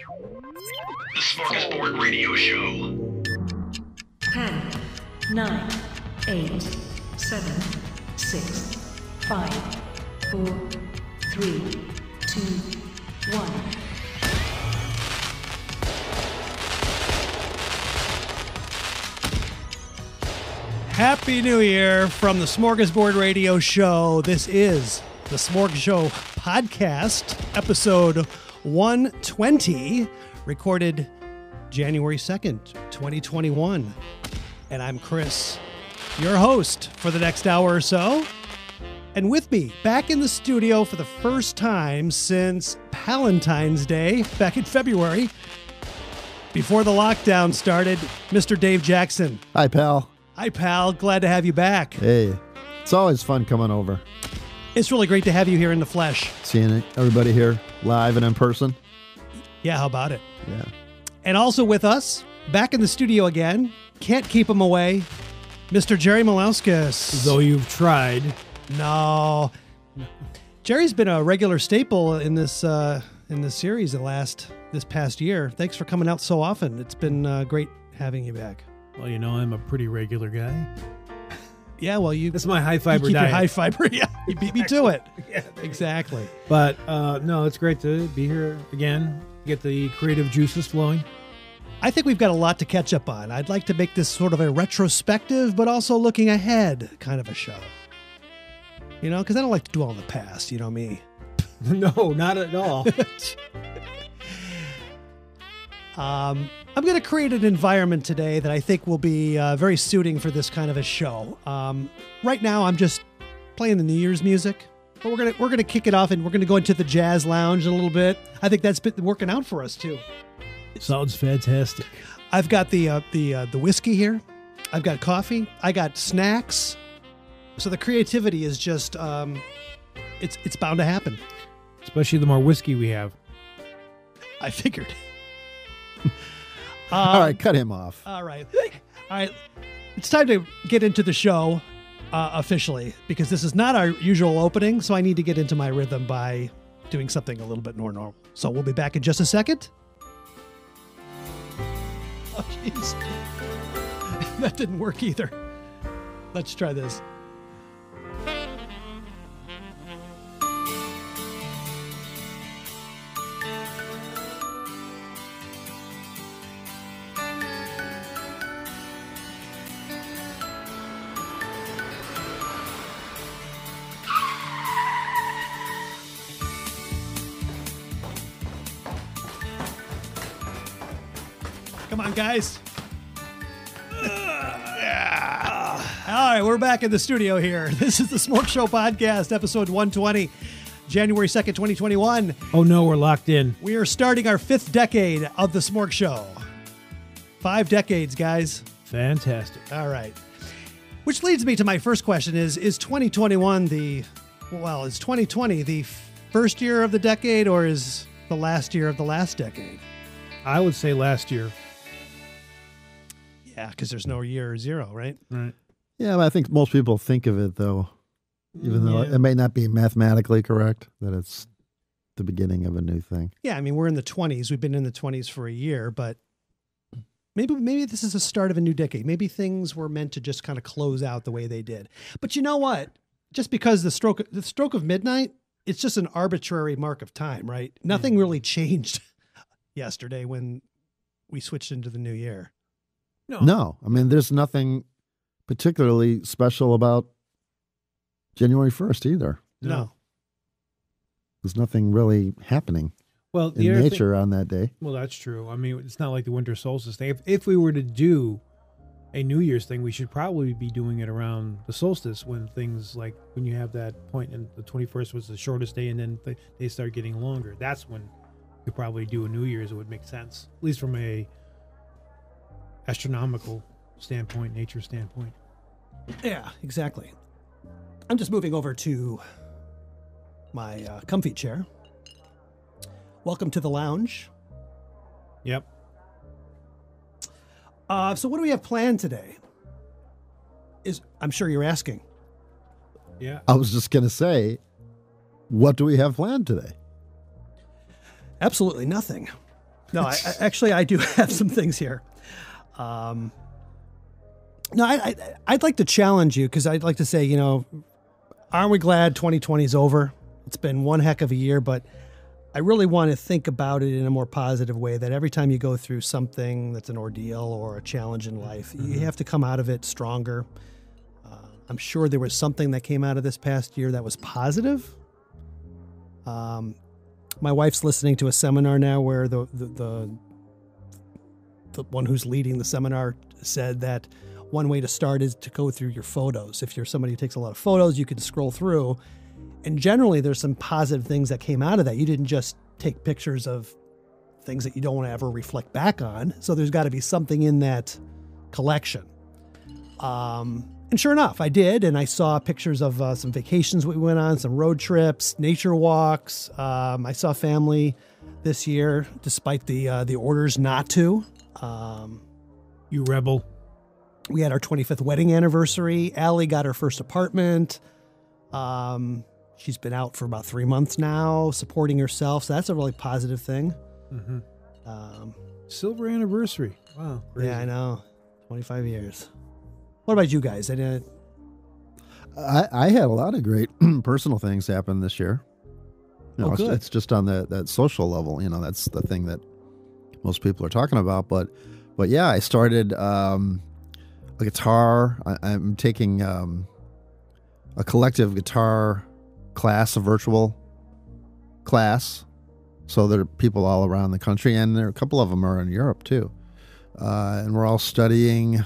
The Smorgasbord Radio Show. 10, 9, 8, 7, 6, 5, 4, 3, 2, 1. Happy New Year from the Smorgasbord Radio Show. This is the SmorgShow podcast, episode 120, recorded January 2nd, 2021. And I'm Chris, your host for the next hour or so. And with me, back in the studio for the first time since Valentine's Day, back in February, before the lockdown started, Mr. Dave Jackson. Hi, pal. Hi, pal. Glad to have you back. Hey, it's always fun coming over. It's really great to have you here in the flesh. Seeing everybody here live and in person. Yeah, how about it? Yeah. And also with us, back in the studio again, can't keep him away, Mr. Jerry Malauskas. Though you've tried. No. Jerry's been a regular staple in this series this past year. Thanks for coming out so often. It's been great having you back. Well, you know, I'm a pretty regular guy. Yeah, well, that's my high fiber keep diet. Your high fiber, yeah. You beat me to it. Yeah, exactly. But no, it's great to be here again. Get the creative juices flowing. I think we've got a lot to catch up on. I'd like to make this sort of a retrospective, but also looking ahead kind of a show. You know, because I don't like to dwell on the past. You know me. No, not at all. I'm going to create an environment today that I think will be very suiting for this kind of a show. Right now, I'm just playing the New Year's music, but we're gonna kick it off and we're gonna go into the jazz lounge a little bit. I think that's been working out for us too. Sounds fantastic. I've got the whiskey here. I've got coffee. I got snacks. So the creativity is just it's bound to happen. Especially the more whiskey we have. I figured. All right, cut him off. All right. It's time to get into the show officially because this is not our usual opening, so I need to get into my rhythm by doing something a little bit more normal. So we'll be back in just a second. Oh, jeez. That didn't work either. Let's try this. Come on, guys. Yeah. All right, we're back in the studio here. This is the SmorgShow podcast, episode 120, January 2nd, 2021. Oh, no, we're locked in. We are starting our 5th decade of the SmorgShow. 5 decades, guys. Fantastic. All right. Which leads me to my first question is 2021 is 2020 the first year of the decade or is the last year of the last decade? I would say last year. Yeah, because there's no year 0, right? Right. Yeah, but I think most people think of it, though, even though it may not be mathematically correct, that it's the beginning of a new thing. Yeah, I mean, we're in the 20s. We've been in the 20s for a year, but maybe this is the start of a new decade. Maybe things were meant to just kind of close out the way they did. But you know what? Just because the stroke of midnight, it's just an arbitrary mark of time, right? Nothing really changed yesterday when we switched into the new year. No, I mean, there's nothing particularly special about January 1st either. No. There's nothing really happening in nature on that day. Well, that's true. I mean, it's not like the winter solstice thing. If we were to do a New Year's thing, we should probably be doing it around the solstice when things like when you have that point and the 21st was the shortest day and then they start getting longer. That's when you probably do a New Year's. It would make sense, at least from a astronomical standpoint, nature standpoint. Yeah, exactly. I'm just moving over to my comfy chair. Welcome to the lounge. Yep. So what do we have planned today? I'm sure you're asking. Yeah. I was just going to say, what do we have planned today? Absolutely nothing. No, I do have some things here. No, I'd like to challenge you because I'd like to say, aren't we glad 2020 is over? It's been one heck of a year, but I really want to think about it in a more positive way, that every time you go through something that's an ordeal or a challenge in life, you have to come out of it stronger. I'm sure there was something that came out of this past year that was positive. My wife's listening to a seminar now where the one who's leading the seminar said that one way to start is to go through your photos. If you're somebody who takes a lot of photos, you can scroll through. And generally, there's some positive things that came out of that. You didn't just take pictures of things that you don't want to ever reflect back on. So there's got to be something in that collection. And sure enough, I did. And I saw pictures of some vacations we went on, some road trips, nature walks. I saw family this year, despite the orders not to. You rebel. We had our 25th wedding anniversary. Allie got her first apartment. She's been out for about 3 months now, supporting herself. So that's a really positive thing. Mm-hmm. Silver anniversary. Wow. Crazy. Yeah, I know. 25 years. What about you guys? I had a lot of great personal things happen this year. Good. It's just on that social level. That's the thing that most people are talking about. But yeah, I started a guitar. I'm taking a collective guitar class, a virtual class. So there are people all around the country, and there are a couple of them are in Europe too. And we're all studying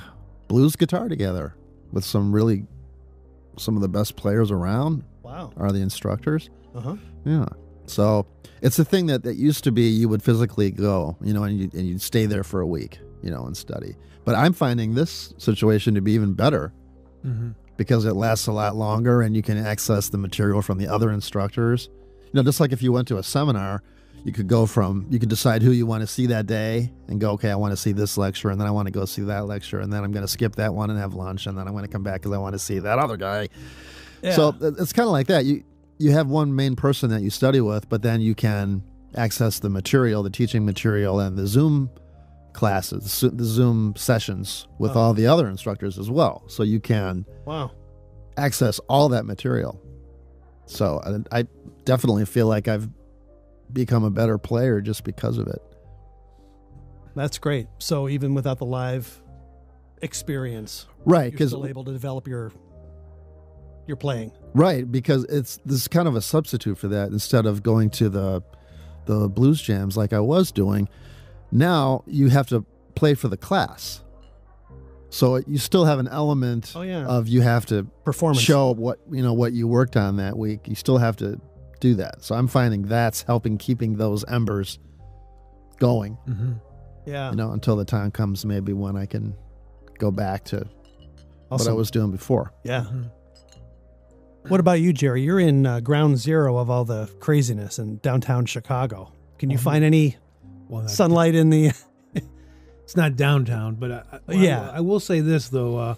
blues guitar together with some of the best players around. Wow. Are the instructors. Uh-huh. Yeah. So it's a thing that used to be you would physically go, and you'd stay there for a week, and study. But I'm finding this situation to be even better. Mm-hmm. Because it lasts a lot longer and you can access the material from the other instructors. Just like if you went to a seminar, you could decide who you want to see that day and go, okay, I want to see this lecture, and then I want to go see that lecture, and then I'm going to skip that one and have lunch, and then I'm going to come back because I want to see that other guy. Yeah. So it's kind of like that. You have one main person that you study with, but then you can access the material, the teaching material, and the Zoom classes, the Zoom sessions with all the other instructors as well. So you can access all that material. So I definitely feel like I've become a better player just because of it. That's great. So even without the live experience, right? You're still able to develop your playing. Right, because this is kind of a substitute for that. Instead of going to the blues jams like I was doing, now you have to play for the class. So you still have an element of you have to performance, show what you worked on that week. You still have to do that. So I'm finding that's helping keeping those embers going. Mm-hmm. Yeah. Until the time comes maybe when I can go back to what I was doing before. Yeah. Mm-hmm. What about you, Jerry? You're in ground zero of all the craziness in downtown Chicago. Can you find any sunlight in the... It's not downtown, but I will say this, though.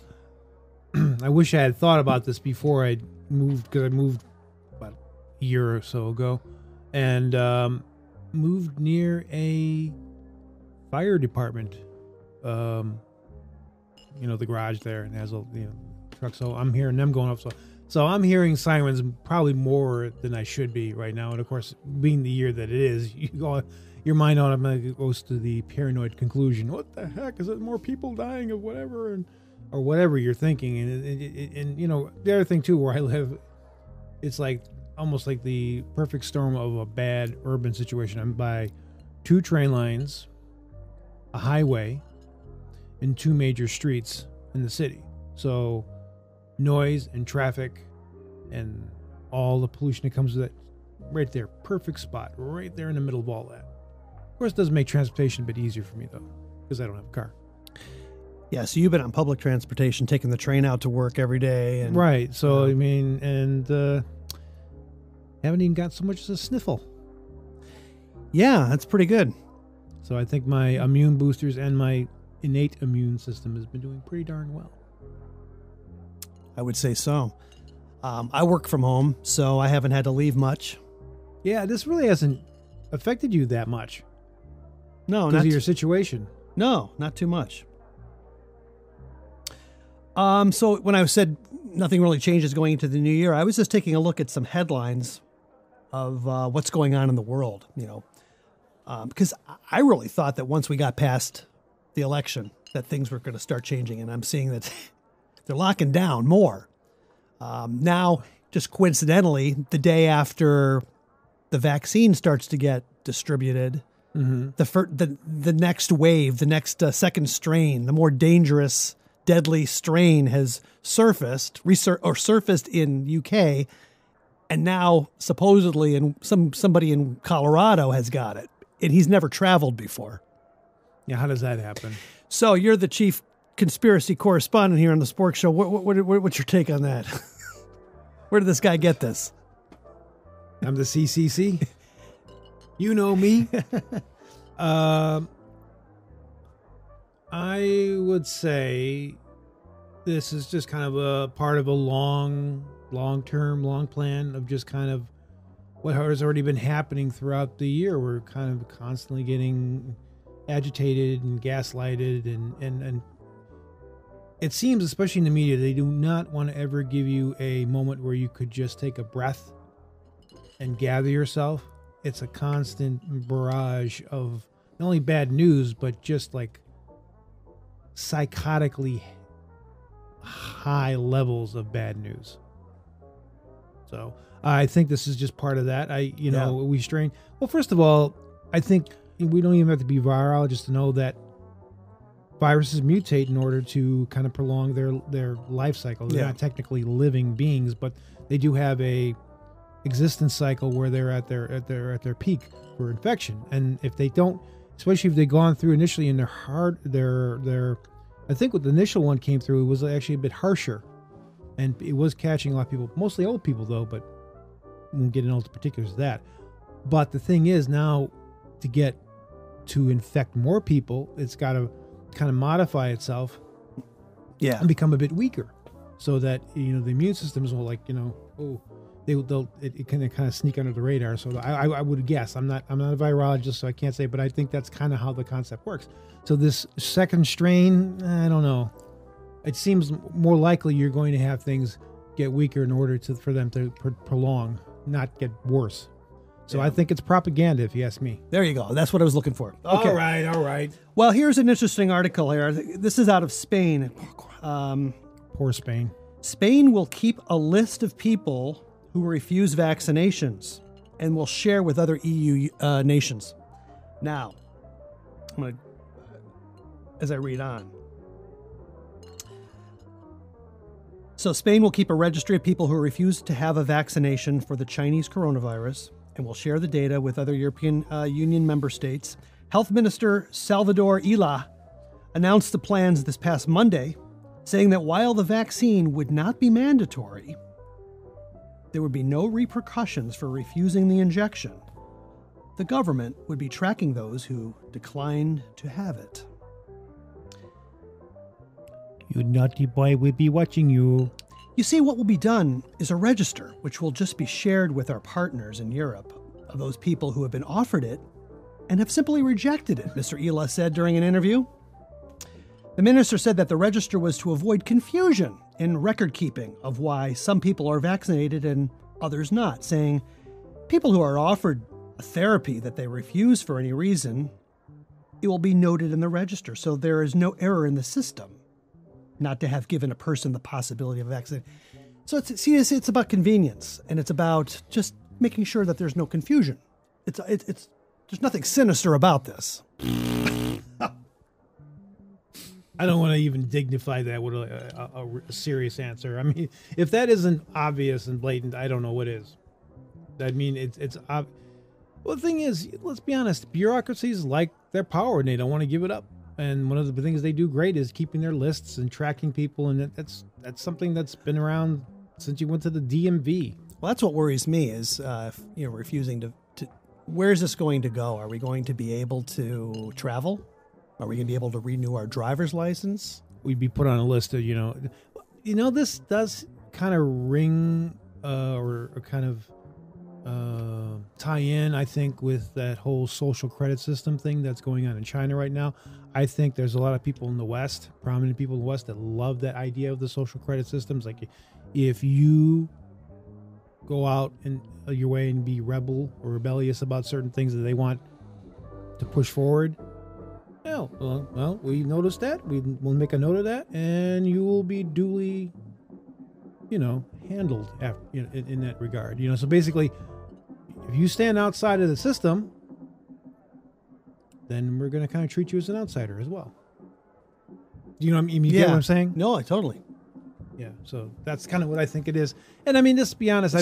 I wish I had thought about this before I moved, because I moved about a year or so ago, and moved near a fire department. The garage there, and has a truck. So I'm hearing them going up. So I'm hearing sirens probably more than I should be right now. And of course, being the year that it is, your mind automatically goes to the paranoid conclusion. What the heck? Is it more people dying of whatever, or whatever you're thinking? And the other thing too, where I live, it's like almost like the perfect storm of a bad urban situation. I'm by 2 train lines, a highway, and 2 major streets in the city. So noise and traffic and all the pollution that comes with it, right there, perfect spot, right there in the middle of all that. Of course, it does make transportation a bit easier for me, though, because I don't have a car. Yeah, so you've been on public transportation, taking the train out to work every day. And, right, so, haven't even got so much as a sniffle. Yeah, that's pretty good. So I think my immune boosters and my innate immune system has been doing pretty darn well. I would say so. I work from home, so I haven't had to leave much. Yeah, this really hasn't affected you that much. No, because of your situation. No, not too much. So when I said nothing really changes going into the new year, I was just taking a look at some headlines of what's going on in the world, because I really thought that once we got past the election that things were going to start changing, and I'm seeing that they're locking down more. Now, just coincidentally, the day after the vaccine starts to get distributed, the next wave, the next second strain, the more dangerous, deadly strain has surfaced in UK, and now supposedly somebody in Colorado has got it, and he's never traveled before. Yeah, how does that happen? So you're the chief conspiracy correspondent here on the Spork Show. What's your take on that? Where did this guy get this? I'm the CCC. You know me. I would say this is just kind of a part of a long plan of just kind of what has already been happening throughout the year. We're kind of constantly getting agitated and gaslighted, and it seems, especially in the media, they do not want to ever give you a moment where you could just take a breath and gather yourself. It's a constant barrage of not only bad news, but just like psychotically high levels of bad news. So I think this is just part of that. We strain. Well, first of all, I think we don't even have to be virologists to know that viruses mutate in order to kind of prolong their life cycle. They're not technically living beings, but they do have a existence cycle where they're at their peak for infection. And if they don't, especially if they've gone through initially in their I think what the initial one came through, it was actually a bit harsher, and it was catching a lot of people, mostly old people though, but we won't get into all the particulars of that. But the thing is, now to get to infect more people, it's got to kind of modify itself and become a bit weaker, so that the immune systems will it can kind of sneak under the radar. So I would guess, I'm not a virologist, so I can't say, but I think that's kind of how the concept works. So this second strain, I don't know, it seems more likely you're going to have things get weaker in order for them to prolong, not get worse. So I think it's propaganda, if you ask me. There you go. That's what I was looking for. Okay. All right. Well, here's an interesting article here. This is out of Spain. Poor Spain. Spain will keep a list of people who refuse vaccinations and will share with other EU nations. Now, I'm going to, as I read on. So Spain will keep a registry of people who refuse to have a vaccination for the Chinese coronavirus and will share the data with other European Union member states. Health Minister Salvador Illa announced the plans this past Monday, saying that while the vaccine would not be mandatory, there would be no repercussions for refusing the injection. The government would be tracking those who declined to have it. You naughty boy, we'll be watching you. You see, what will be done is a register, which will just be shared with our partners in Europe, of those people who have been offered it and have simply rejected it, Mr. Illa said during an interview. The minister said that the register was to avoid confusion in record keeping of why some people are vaccinated and others not, saying people who are offered a therapy that they refuse for any reason, it will be noted in the register, so there is no error in the system not to have given a person the possibility of vaccine. So it's about convenience, and it's about just making sure that there's no confusion. There's nothing sinister about this. I don't want to even dignify that with a serious answer. I mean, if that isn't obvious and blatant, I don't know what is. I mean, it's well, the thing is, let's be honest, bureaucracies like their power and they don't want to give it up. And one of the things they do great is keeping their lists and tracking people, and that's something that's been around since you went to the DMV. Well, that's what worries me is, refusing to. Where is this going to go? Are we going to be able to travel? Are we going to be able to renew our driver's license? We'd be put on a list of, this does kind of ring or kind of tie in, I think, with that whole social credit system thing that's going on in China right now. I think there's a lot of people in the West, prominent people in the West, that love that idea of the social credit systems. Like, if you go out and your way and be rebellious about certain things that they want to push forward, well, we noticed that. We'll make a note of that, and you will be duly, handled in that regard. So basically, if you stand outside of the system, then we're going to kind of treat you as an outsider as well. Do you know what I mean? You get what I'm saying? No, I totally. Yeah, so that's kind of what I think it is. And I mean, just to be honest,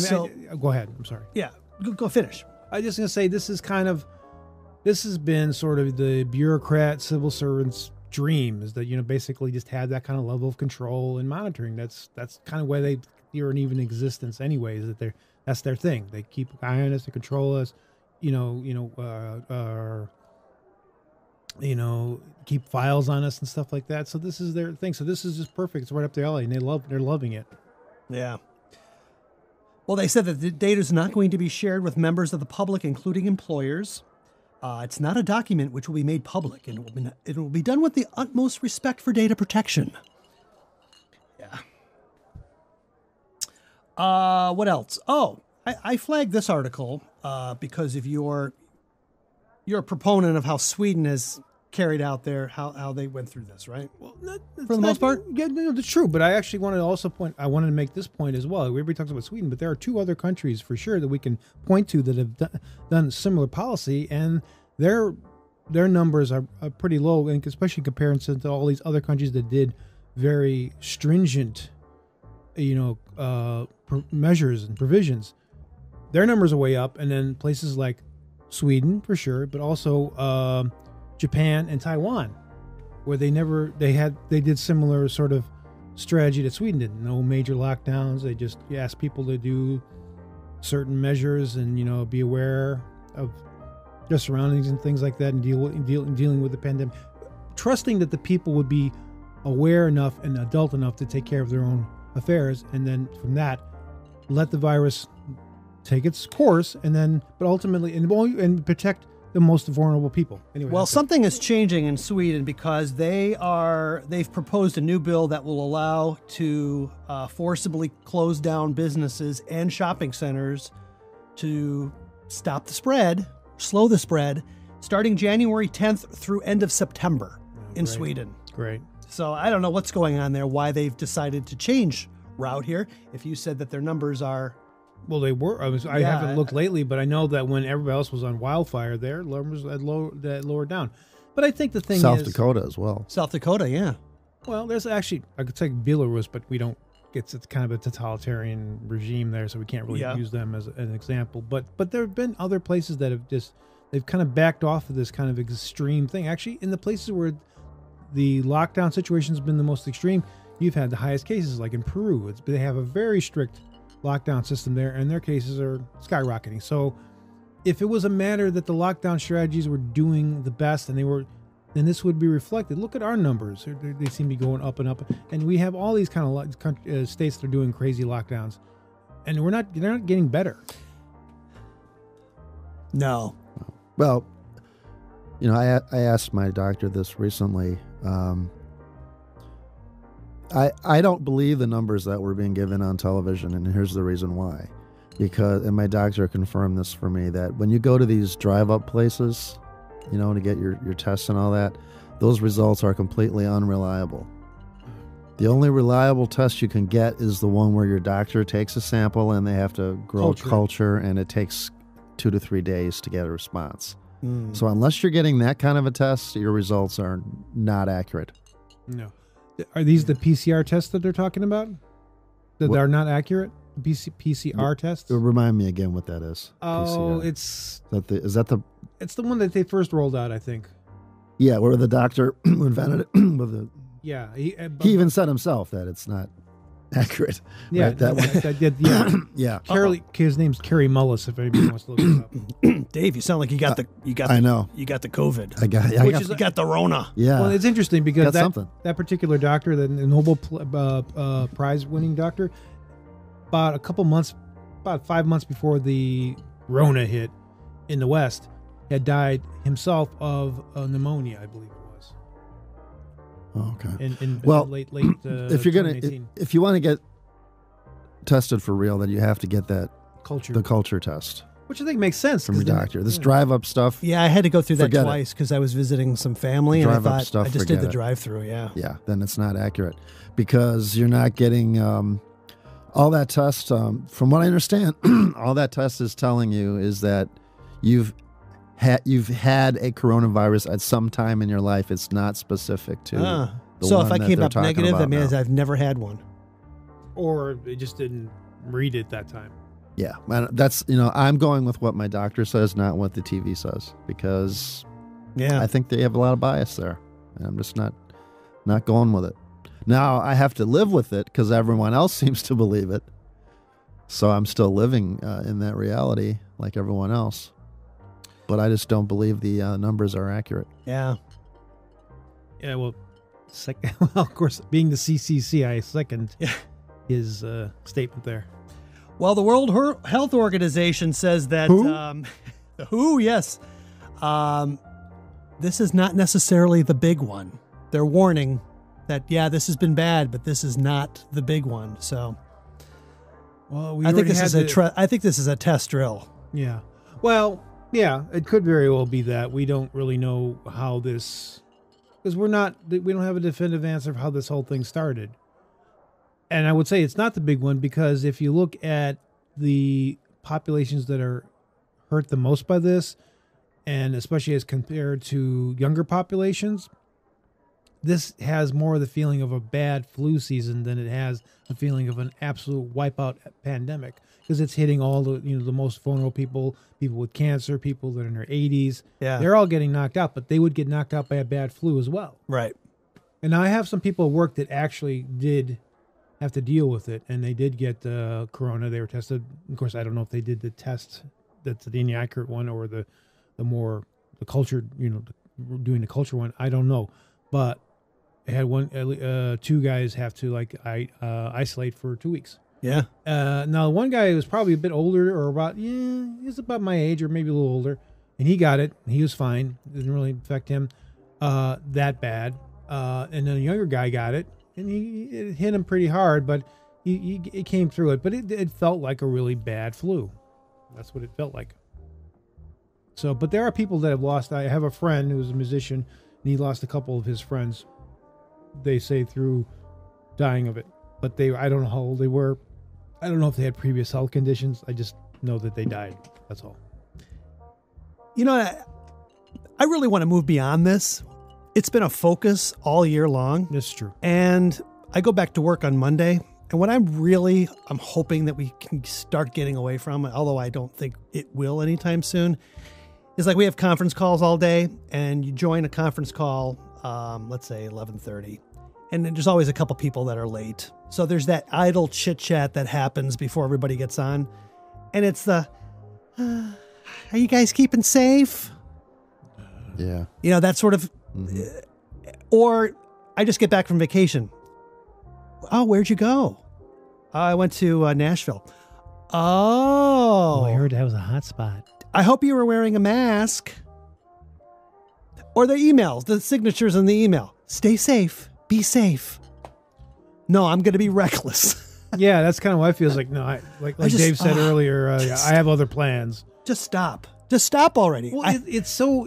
go ahead. I'm sorry. Yeah, go finish. I just going to say this has been sort of the bureaucrat, civil servant's dream, is that, basically just have that kind of level of control and monitoring. That's kind of why you're in even existence anyways, that's their thing. They keep an eye on us, they control us, keep files on us and stuff like that. So this is their thing. So this is just perfect. It's right up their alley, and they're loving it. Yeah. Well, they said that the data is not going to be shared with members of the public, including employers. It's not a document which will be made public, and it will be done with the utmost respect for data protection. Yeah. What else? Oh, I flagged this article because if you're a proponent of how Sweden has carried out how they went through this, right? Well, for the most part, yeah, no, that's true. But I actually wanted to make this point as well. Everybody talks about Sweden, but there are two other countries for sure that we can point to that have done similar policy, and their numbers are pretty low, and especially in comparison to all these other countries that did very stringent, measures and provisions. Their numbers are way up, and then places like Sweden for sure, but also Japan and Taiwan, where they did similar sort of strategy that Sweden did. No major lockdowns. They just asked people to do certain measures and be aware of their surroundings and things like that, and dealing with the pandemic, trusting that the people would be aware enough and adult enough to take care of their own affairs, and then from that let the virus take its course, but ultimately and protect the most vulnerable people. Anyway, well, something is changing in Sweden because they've proposed a new bill that will allow to forcibly close down businesses and shopping centers to stop the spread, slow the spread, starting January 10th through end of September in Sweden. Great. So I don't know what's going on there, why they've decided to change route here. If you said that their numbers are... Well, they were. I haven't looked lately, but I know that when everybody else was on wildfire, their numbers had lowered down. But I think the thing South Dakota as well. South Dakota, yeah. Well, there's actually, I could take Belarus, but we don't. It's kind of a totalitarian regime there, so we can't really use them as an example. But there have been other places that they've kind of backed off of this kind of extreme thing. Actually, in the places where the lockdown situation has been the most extreme, you've had the highest cases, like in Peru. They have a very strict lockdown system there, and their cases are skyrocketing. So if it was a matter that the lockdown strategies were doing the best, then this would be reflected. Look at our numbers. They seem to be going up and up, and we have all these kind of states that are doing crazy lockdowns, and they're not getting better. No. Well, I asked my doctor this recently. I don't believe the numbers that were being given on television, and here's the reason why. And my doctor confirmed this for me, that when you go to these drive-up places, to get your tests and all that, those results are completely unreliable. The only reliable test you can get is the one where your doctor takes a sample and they have to grow culture, and it takes 2 to 3 days to get a response. So unless you're getting that kind of a test, your results are not accurate. No. Are these the PCR tests that they're talking about? That are not accurate? PCR tests? Remind me again what that is. Oh, PCR. It's the one that they first rolled out, I think. Yeah, where the doctor invented it. Yeah. He even said himself that it's not accurate. Yeah. Right? That one. Yeah. His name's Kerry Mullis, if anybody wants to look it up. Dave, you sound like you got I know. You got the COVID. You got the Rona. Yeah. Well, it's interesting because that particular doctor, the Nobel Prize winning doctor, about 5 months before the Rona hit in the West, had died himself of pneumonia, I believe it was. Oh, okay. In Well, late if you're gonna, 2018. if you want to get tested for real, then you have to get the culture test Which I think makes sense from your 'cause then- doctor. This drive-up stuff. Yeah, I had to go through that Forget it. twice because I was visiting some family, and I Drive-up thought stuff, I just did forget the it. drive-through. Yeah. Yeah, then it's not accurate because you're not getting all that test. From what I understand, all that test is telling you is that you've had a coronavirus at some time in your life. It's not specific to. The So if one I that came they're up talking negative, about that means now. I've never had one. Or they just didn't read it that time. Yeah, and that's I'm going with what my doctor says, not what the TV says, because Yeah. I think they have a lot of bias there. And I'm just not going with it. Now I have to live with it because everyone else seems to believe it. So I'm still living in that reality like everyone else. But I just don't believe the numbers are accurate. Yeah. Yeah, well, well, of course, being the CCC, I second his statement there. Well, the World Health Organization says that Who? the WHO, yes. This is not necessarily the big one. They're warning that this has been bad, but this is not the big one. So, Well, I think this is I think this is a test drill. Yeah. Well, yeah, it could very well be that. We don't really know how this, because we don't have a definitive answer of how this whole thing started. And I would say it's not the big one because if you look at the populations that are hurt the most by this, and especially as compared to younger populations, this has more of the feeling of a bad flu season than it has a feeling of an absolute wipeout pandemic, because it's hitting all the the most vulnerable people with cancer, people that are in their 80s. Yeah. They're all getting knocked out, but they would get knocked out by a bad flu as well. Right. And I have some people at work that actually did have to deal with it, and they did get corona. They were tested. Of course, I don't know if they did the test that's the inaccurate one or the cultured, doing the culture one. I don't know, but it had two guys have to isolate for 2 weeks. Yeah. Now one guy was probably a bit older, or he's about my age or maybe a little older, and he got it. He was fine. It didn't really affect him that bad. And then a younger guy got it, and it hit him pretty hard, but he came through it. But it felt like a really bad flu. That's what it felt like. So, but there are people that have lost. I have a friend who's a musician, and he lost a couple of his friends, they say, through dying of it. But I don't know how old they were. I don't know if they had previous health conditions. I just know that they died. That's all. I really want to move beyond this. It's been a focus all year long. That's true. And I go back to work on Monday. And what I'm hoping that we can start getting away from, although I don't think it will anytime soon, is we have conference calls all day, and you join a conference call, let's say 11:30, and then there's always a couple people that are late. So there's that idle chit chat that happens before everybody gets on. And it's are you guys keeping safe? Yeah. That sort of, or I just get back from vacation. Oh, where'd you go? I went to Nashville. Oh, I heard that was a hot spot. I hope you were wearing a mask. Or the emails, the signatures in the email. Stay safe. Be safe. No, I'm going to be reckless. Yeah, that's kind of what I feel like. No, like Dave said earlier, I have other plans. Just stop. Just stop already. Well, it's so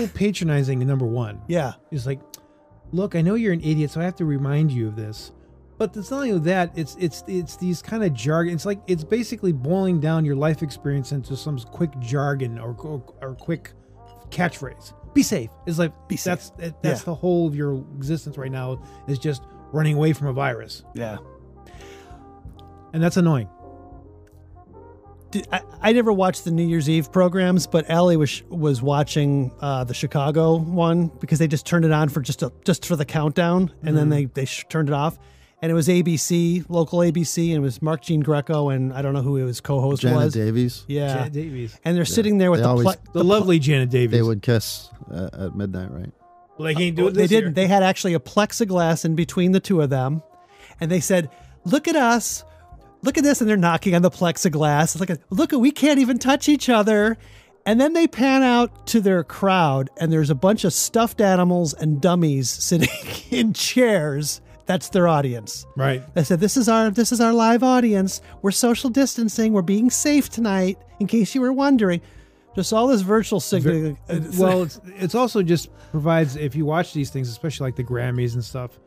patronizing. Number one, yeah. It's like, look, I know you're an idiot, so I have to remind you of this. But it's not only that; it's these kind of jargon. It's it's basically boiling down your life experience into some quick jargon or quick catchphrase. Be safe. It's like be safe. That's the whole of your existence right now is just running away from a virus. Yeah, and that's annoying. I never watched the New Year's Eve programs, but Allie was watching the Chicago one because they just turned it on for just for the countdown, and then they turned it off. And it was ABC, local ABC, and it was Mark Jean Greco, and I don't know who his co-host Janet was. Davies. Yeah. Janet Davies. And they're sitting there with the lovely Janet Davies. They would kiss at midnight, right? Well, they can't do it They this didn't. year. They had actually a plexiglass in between the two of them, and they said, "Look at us. look at this. And they're knocking on the plexiglass. It's like, look, we can't even touch each other. And then they pan out to their crowd, and there's a bunch of stuffed animals and dummies sitting in chairs. That's their audience. Right. They said, this is our live audience. We're social distancing. We're being safe tonight, in case you were wondering. Just all this virtual signaling. Well, it's also just provides, if you watch these things, especially like the Grammys and stuff,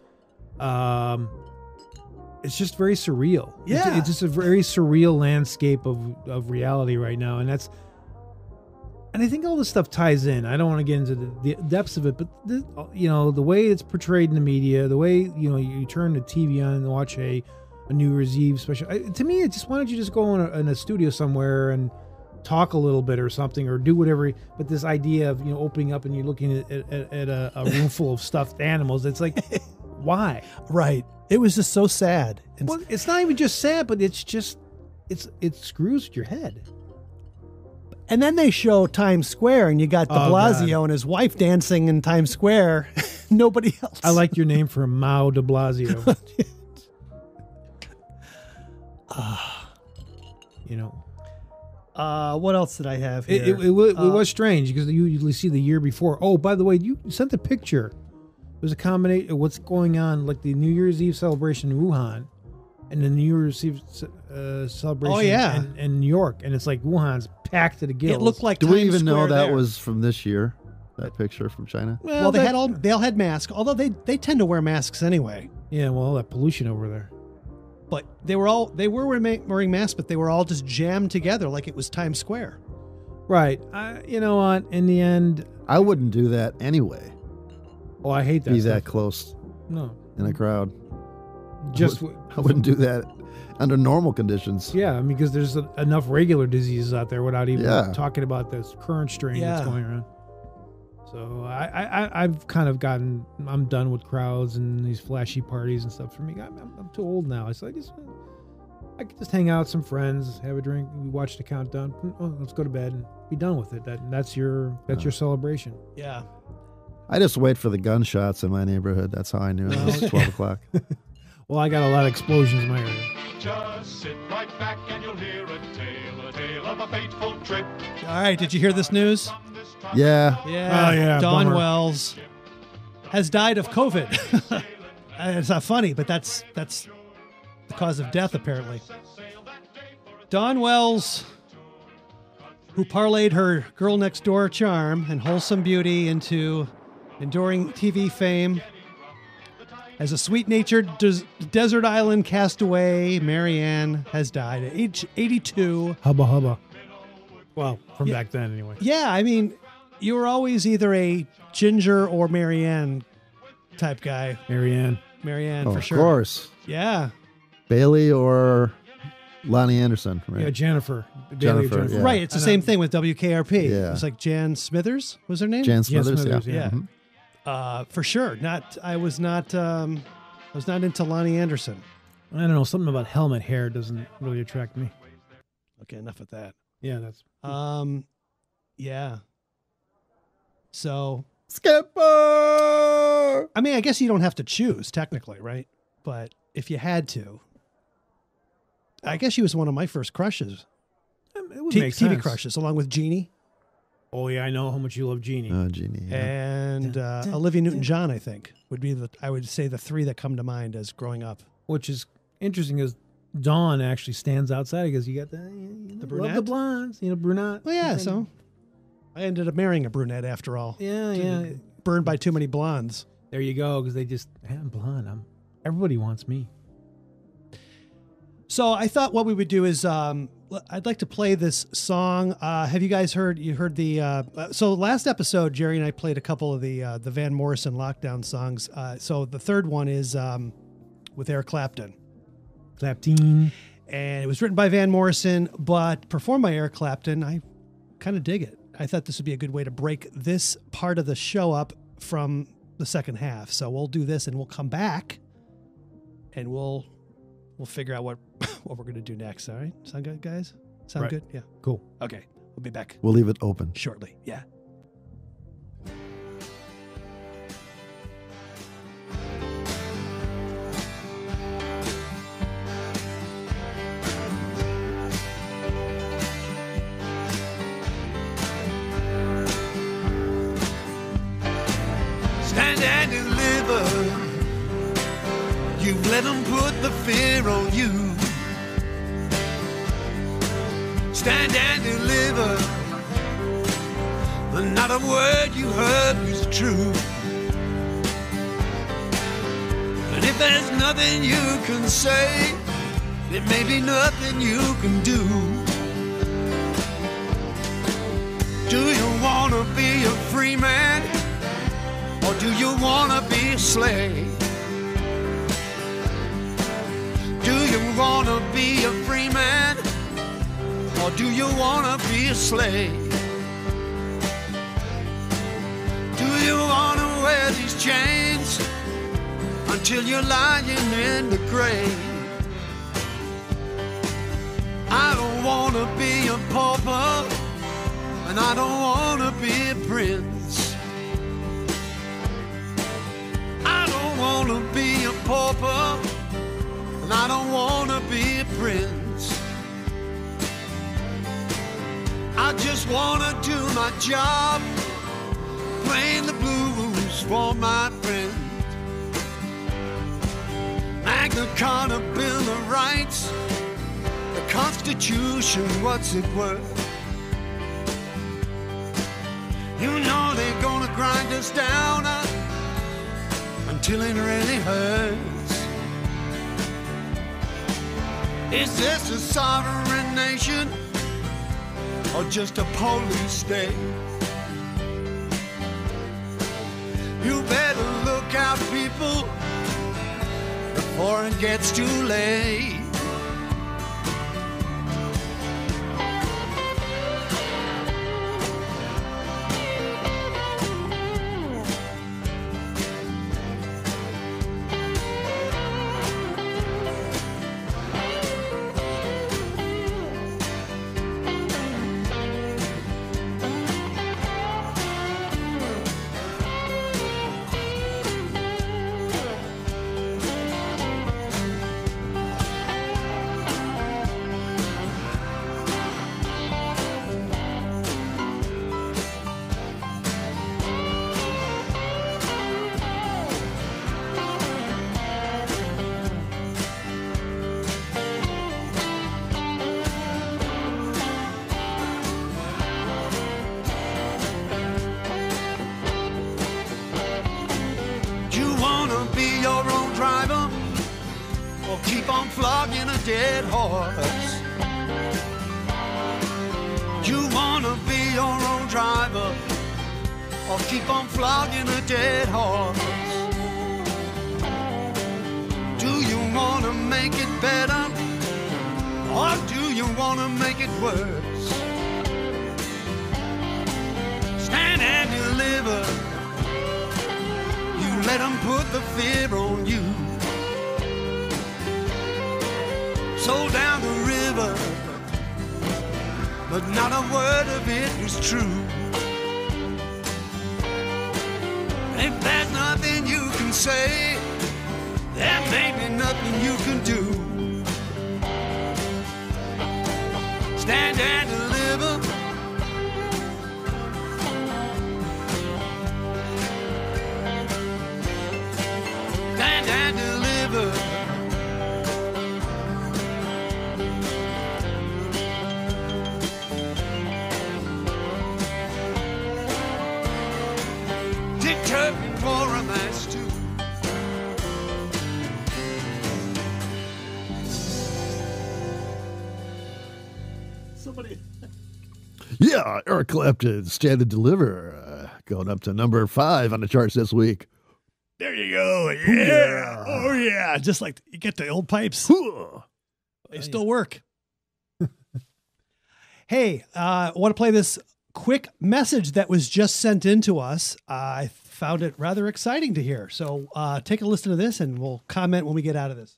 it's just very surreal. Yeah. It's just a very surreal landscape of reality right now. And I think all this stuff ties in. I don't want to get into the depths of it, but the way it's portrayed in the media, the way you turn the TV on and watch a New Year's Eve special. To me, it's just, why don't you just go in a studio somewhere and talk a little bit or something, or do whatever. But this idea of opening up and you're looking at a room full of stuffed animals, it's like, why? Right. It was just so sad. And Well, it's not even just sad, but it's just it screws with your head. And then they show Times Square, and you got de Blasio God. and his wife dancing in Times Square. Nobody else. I like your name for Mao de Blasio. What else did I have here? It was strange because you usually see the year before. Oh, by the way, you sent a picture. It was a combination of what's going on, like the New Year's Eve celebration in Wuhan and the New Year's Eve celebration in New York. And it's like Wuhan's packed to the gills. It looked like Do Times we even know Square that there. was from this year? That picture from China? Well, they all had masks, although they tend to wear masks anyway. Yeah, well, that pollution over there. But they were wearing masks, but they were all just jammed together like it was Times Square. Right. You know what? In the end, I wouldn't do that anyway. oh, I hate that. Be stuff. that close No, in a crowd. just I wouldn't do that under normal conditions. yeah. I mean, because there's enough regular diseases out there without even Yeah. talking about this current strain Yeah. that's going around. So I've kind of I'm done with crowds and these flashy parties and stuff. For me, I'm too old now. It's like I could just hang out with some friends, have a drink, we watch the countdown. Oh, let's go to bed and be done with it. That's your celebration. Yeah. I just wait for the gunshots in my neighborhood. That's how I knew it was 12 o'clock. Well, I got a lot of explosions in my area. Just sit right back and you'll hear a tale of a fateful trip. All right. Did you hear this news? Yeah. Yeah. Oh, yeah, Dawn bummer. Wells has died of COVID. It's not funny, but that's the cause of death, apparently. Dawn Wells, who parlayed her girl next door charm and wholesome beauty into enduring TV fame, as a sweet-natured desert island castaway, Marianne has died at age 82. Hubba hubba. Well, from back then anyway. Yeah, I mean, you were always either a Ginger or Marianne type guy. Marianne. Marianne, Oh, for of sure. course. Yeah. Bailey or Lonnie Anderson, right? Yeah, Jennifer. Bailey Jennifer, yeah. Right, it's the same thing with WKRP. Yeah. It was like Jan Smithers, was her name? Jan Jan Smithers, Smithers, yeah. yeah. Mhm. For sure. I was not into Lonnie Anderson. I don't know. Something about helmet hair doesn't really attract me. Okay, enough of that. Yeah, that's. Yeah. So, Skipper! I mean, I guess you don't have to choose technically, right? But if you had to, I guess she was one of my first crushes. It would TV make sense. crushes, along with Jeannie Oh yeah, I know how much you love Jeannie. Oh, Jeannie. Yeah. and Olivia Newton-John. I think would be I would say the three that come to mind as growing up. Which is interesting, is Dawn actually stands outside because you got the brunette? love the blondes, brunette. Well, yeah. So I ended up marrying a brunette after all. Yeah. Burned by too many blondes. There you go, because they just, hey, I'm blonde. Everybody wants me. So I thought what we would do is I'd like to play this song. Have you guys heard? You heard the so last episode, Jerry and I played a couple of the Van Morrison lockdown songs. So the third one is with Eric Clapton, Clapton. and it was written by Van Morrison but performed by Eric Clapton. I kind of dig it. I thought this would be a good way to break this part of the show up from the second half. So we'll do this and we'll come back and we'll figure out what we're going to do next. All right. Sound good, guys? Sound Right. good? Yeah. Cool. Okay. We'll be back We'll leave it open. shortly. Yeah. Stand and deliver. You've let them put the fear on you. Stand and deliver. Not a word you heard was true. And if there's nothing you can say, there may be nothing you can do. Do you want to be a free man, or do you want to be a slave? Do you want to be a free man, or do you want to be a slave? Do you want to wear these chains until you're lying in the grave? I don't want to be a pauper, and I don't want to be a prince. I don't want to be a pauper, and I don't want to be a prince. I just want to do my job, playing the blues for my friends. Magna Carta, Bill of Rights, the Constitution, what's it worth? You know they're gonna grind us down until it really hurts. Is this a sovereign nation, or just a police state? You better look out, people, before it gets too late. Flogging a dead horse. You wanna be your own driver, or keep on flogging a dead horse? Do you wanna make it better, or do you wanna make it worse? Stand and deliver. You let them put the fear on you. Sold down the river, but not a word of it was true. If there's nothing you can say, there may be nothing you can do. Stand and deliver. Stand and deliver. For a match too. Somebody. Yeah, Eric Clapton, Stand and Deliver, going up to number 5 on the charts this week. There you go. Yeah. Oh, yeah. Just like you get the old pipes. They still work. Hey, I want to play this quick message that was just sent in to us. I found it rather exciting to hear. So take a listen to this and we'll comment when we get out of this.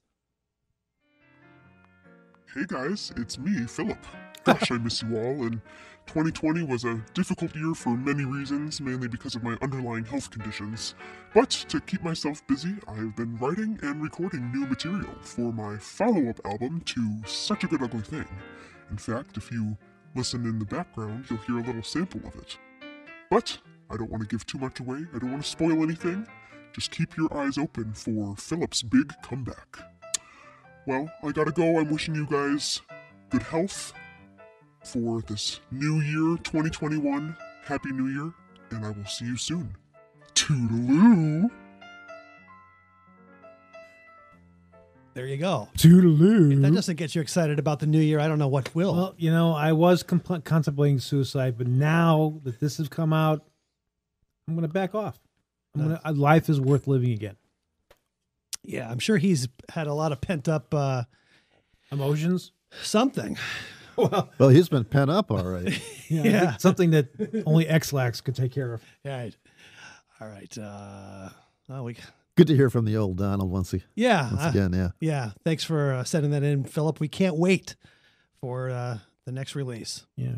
Hey guys, it's me, Philip. Gosh, I miss you all, and 2020 was a difficult year for many reasons, mainly because of my underlying health conditions. But to keep myself busy, I've been writing and recording new material for my follow-up album to Such a Good Ugly Thing. In fact, if you listen in the background, you'll hear a little sample of it. But I don't want to give too much away. I don't want to spoil anything. Just keep your eyes open for Philip's big comeback. Well, I gotta go. I'm wishing you guys good health for this new year, 2021. Happy New Year, and I will see you soon. Toodaloo! There you go. Toodaloo. If that doesn't get you excited about the new year, I don't know what will. Well, you know, I was contemplating suicide, but now that this has come out, I'm going to back off. Life is worth living again. Yeah, I'm sure he's had a lot of pent up emotions. Something. Well, he's been pent up already. Yeah. Something that only X-Lax could take care of. Right. All right. Good to hear from the old Donald once again. Yeah. Yeah. Thanks for sending that in, Philip. We can't wait for the next release. Yeah.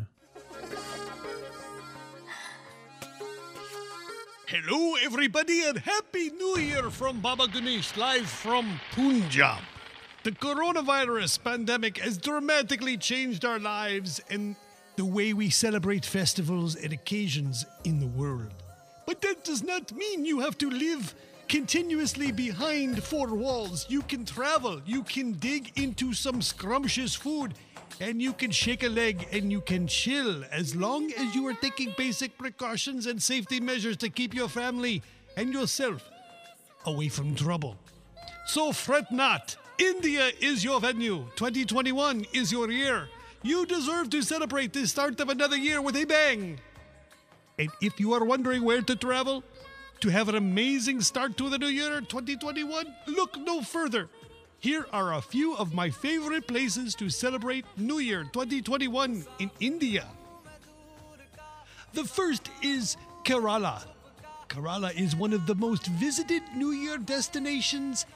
Hello, everybody, and Happy New Year from Baba Gonesh, live from Punjab. The coronavirus pandemic has dramatically changed our lives and the way we celebrate festivals and occasions in the world. But that does not mean you have to live continuously behind four walls. You can travel, you can dig into some scrumptious food, and you can shake a leg and you can chill as long as you are taking basic precautions and safety measures to keep your family and yourself away from trouble. So fret not. India is your venue. 2021 is your year. You deserve to celebrate the start of another year with a bang. And if you are wondering where to travel to have an amazing start to the new year 2021, look no further. Here are a few of my favorite places to celebrate New Year 2021 in India. The first is Kerala. Kerala is one of the most visited New Year destinations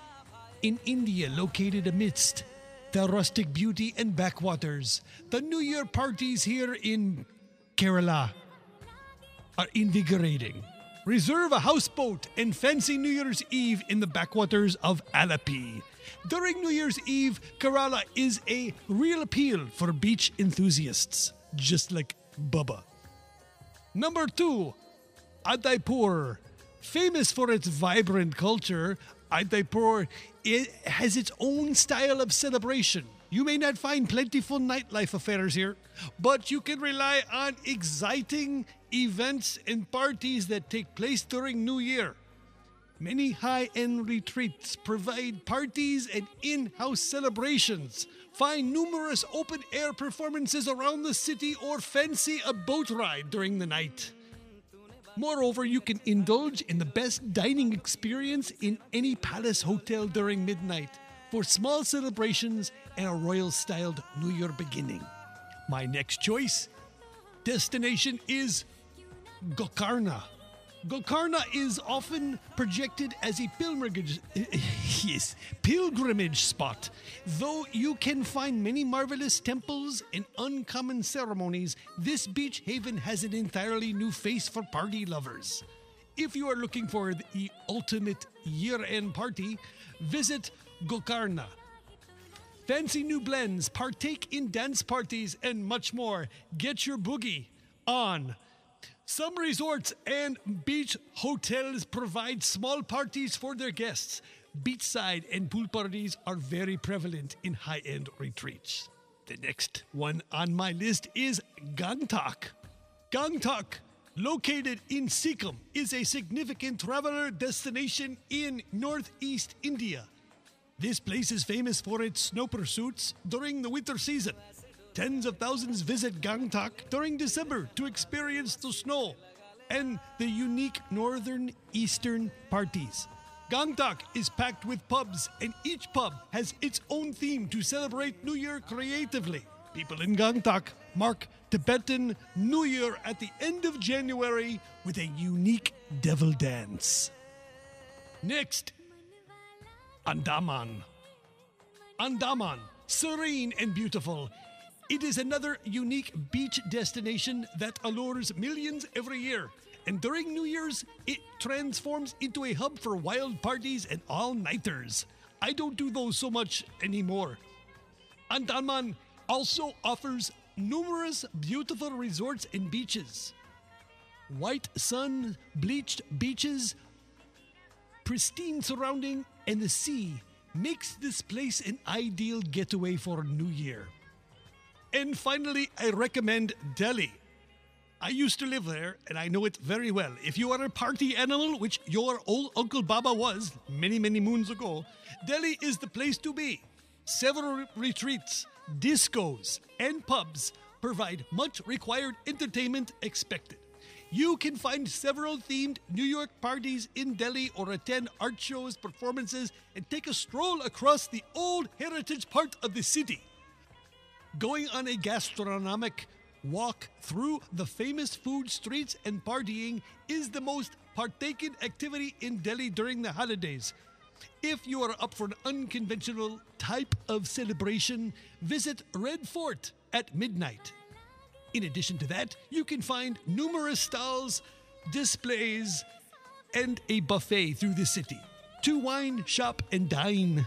in India, located amidst the rustic beauty and backwaters. The New Year parties here in Kerala are invigorating. Reserve a houseboat and fancy New Year's Eve in the backwaters of Alapi. During New Year's Eve, Kerala is a real appeal for beach enthusiasts, just like Bubba. Number 2, Udaipur. Famous for its vibrant culture, Udaipur has its own style of celebration. You may not find plentiful nightlife affairs here, but you can rely on exciting events and parties that take place during New Year. Many high-end retreats provide parties and in-house celebrations. Find numerous open-air performances around the city or fancy a boat ride during the night. Moreover, you can indulge in the best dining experience in any palace hotel during midnight for small celebrations and a royal-styled New Year beginning. My next choice destination is Gokarna. Gokarna is often projected as a pilgrimage spot. Though you can find many marvelous temples and uncommon ceremonies, this beach haven has an entirely new face for party lovers. If you are looking for the ultimate year-end party, visit Gokarna. Fancy new blends, partake in dance parties, and much more. Get your boogie on. Some resorts and beach hotels provide small parties for their guests. Beachside and pool parties are very prevalent in high-end retreats. The next one on my list is Gangtok. Gangtok, located in Sikkim, is a significant traveler destination in northeast India. This place is famous for its snow pursuits during the winter season. Tens of thousands visit Gangtok during December to experience the snow and the unique northern eastern parties. Gangtok is packed with pubs, and each pub has its own theme to celebrate New Year creatively. People in Gangtok mark Tibetan New Year at the end of January with a unique devil dance. Next, Andaman. Andaman, serene and beautiful. It is another unique beach destination that allures millions every year. And during New Year's, it transforms into a hub for wild parties and all-nighters. I don't do those so much anymore. Andaman also offers numerous beautiful resorts and beaches. white sun, bleached beaches, pristine surrounding, and the sea makes this place an ideal getaway for New Year. And finally, I recommend Delhi. I used to live there, and I know it very well. If you are a party animal, which your old Uncle Baba was many, many moons ago, Delhi is the place to be. Several retreats, discos, and pubs provide much required entertainment expected. You can find several themed New York parties in Delhi or attend art shows, performances, and take a stroll across the old heritage part of the city. Going on a gastronomic walk through the famous food streets and partying is the most partaken activity in Delhi during the holidays. If you are up for an unconventional type of celebration, visit Red Fort at midnight. In addition to that, you can find numerous stalls, displays, and a buffet through the city to wine, shop, and dine.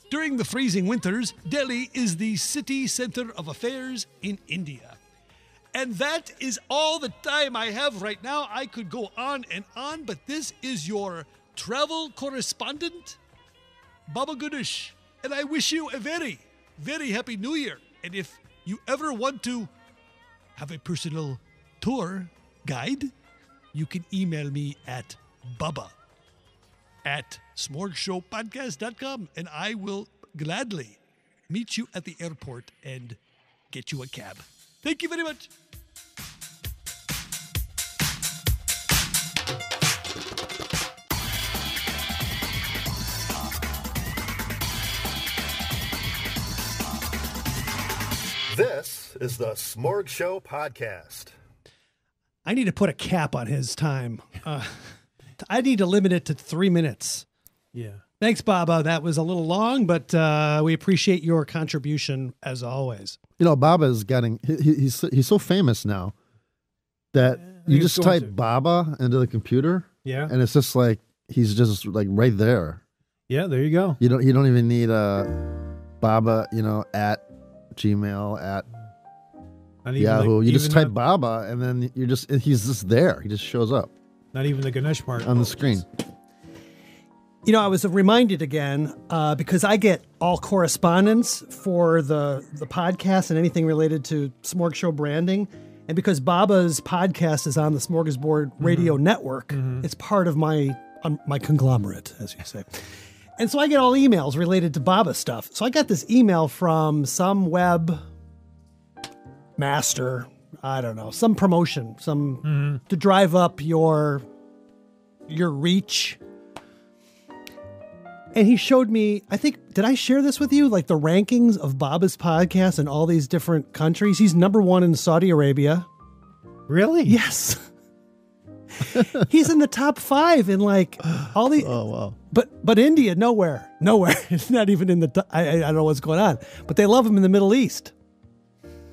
During the freezing winters, Delhi is the city center of affairs in India. And that is all the time I have right now. I could go on and on, but this is your travel correspondent, Baba Gonesh. And I wish you a very, very happy New Year. And if you ever want to have a personal tour guide, you can email me at bubba@smorgshowpodcast.com, and I will gladly meet you at the airport and get you a cab. Thank you very much. This is the Smorg Show podcast. I need to put a cap on his time. I need to limit it to 3 minutes. Yeah. Thanks, Baba. That was a little long, but we appreciate your contribution as always. You know, Baba's getting, he's so famous now that you just type Baba into the computer. Yeah. And it's just like, he's just like right there. Yeah, there you go. You don't even need a Baba, at Gmail, at Yahoo. You just type Baba and then he's just there. He just shows up. Not even the Gonesh part. On the screen. I was reminded again, because I get all correspondence for the podcast and anything related to Smorg Show branding. And because Baba's podcast is on the Smorgasbord Radio Network, it's part of my conglomerate, as you say. And so I get all emails related to Baba stuff. So I got this email from some web master, I don't know, some promotion, to drive up your reach. And he showed me, I think, did I share this with you? Like the rankings of Baba's podcast in all these different countries. He's number 1 in Saudi Arabia. Really? Yes. He's in the top 5 in like all the. Oh, wow. But India, nowhere. It's not even in the. I don't know what's going on, but they love him in the Middle East.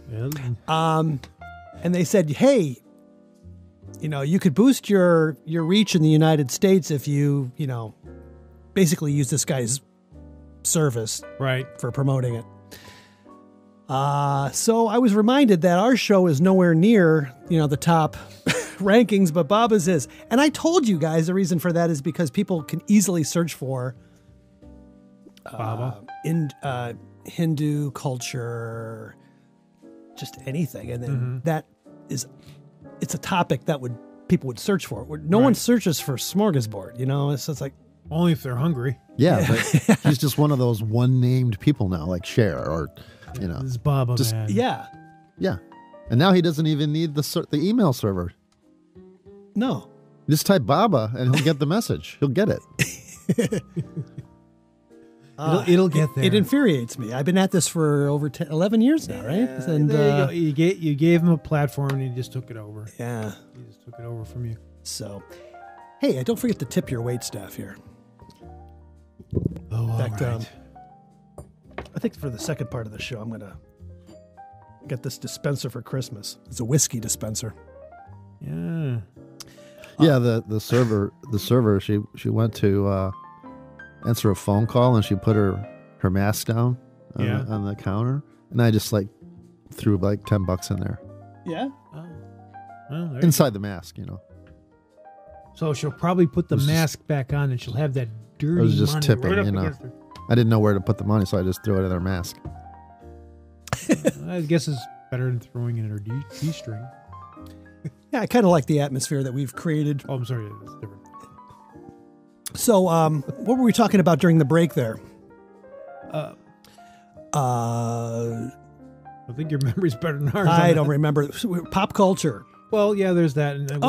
Yeah. And they said, hey, you could boost your reach in the United States if you basically use this guy's service for promoting it. So I was reminded that our show is nowhere near, the top rankings, but Baba's is. And I told you guys the reason for that is because people can easily search for Baba in Hindu culture, just anything. And then it's a topic that people would search for. No one searches for Smorgasbord, it's like, only if they're hungry. Yeah, but he's just one of those one-named people now, like Cher or, This is Baba, man. Yeah. Yeah. And now he doesn't even need the email server. No. Just type Baba and he'll get the message. He'll get it. It'll get there. It infuriates me. I've been at this for over 11 years now, right? And there you go. You gave him a platform and he just took it over. Yeah. He just took it over from you. So, hey, don't forget to tip your wait staff here. Oh, in fact, right. I think for the second part of the show, I'm going to get this dispenser for Christmas. It's a whiskey dispenser. Yeah. Yeah, the server, she went to answer a phone call and she put her mask down on the counter. And I just threw like $10 in there. Yeah? Oh. Well, inside the mask, So she'll probably put the mask back on, and she'll have that dirty I was just money tipping, right up you know. against her. I didn't know where to put the money, so I just threw it in her mask. I guess it's better than throwing it in her D-string. Yeah, I kind of like the atmosphere that we've created. Oh, I'm sorry. That's different. So, what were we talking about during the break there? I think your memory's better than ours. I don't remember. Pop culture. Well, yeah, there's that. And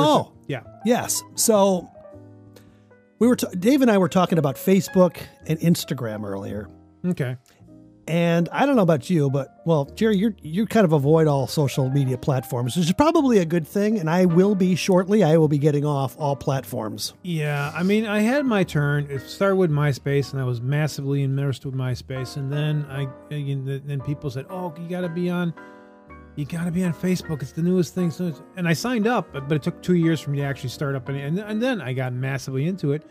yeah. Yes. So Dave and I were talking about Facebook and Instagram earlier. Okay. And I don't know about you, but, well, Jerry, you kind of avoid all social media platforms, which is probably a good thing. And I will be shortly. I will be getting off all platforms. Yeah. I mean, I had my turn. It started with MySpace, and I was massively immersed with MySpace. And then then people said, "Oh, you got to be on Facebook. It's the newest thing." And I signed up, but it took 2 years for me to actually start up. And then I got massively into it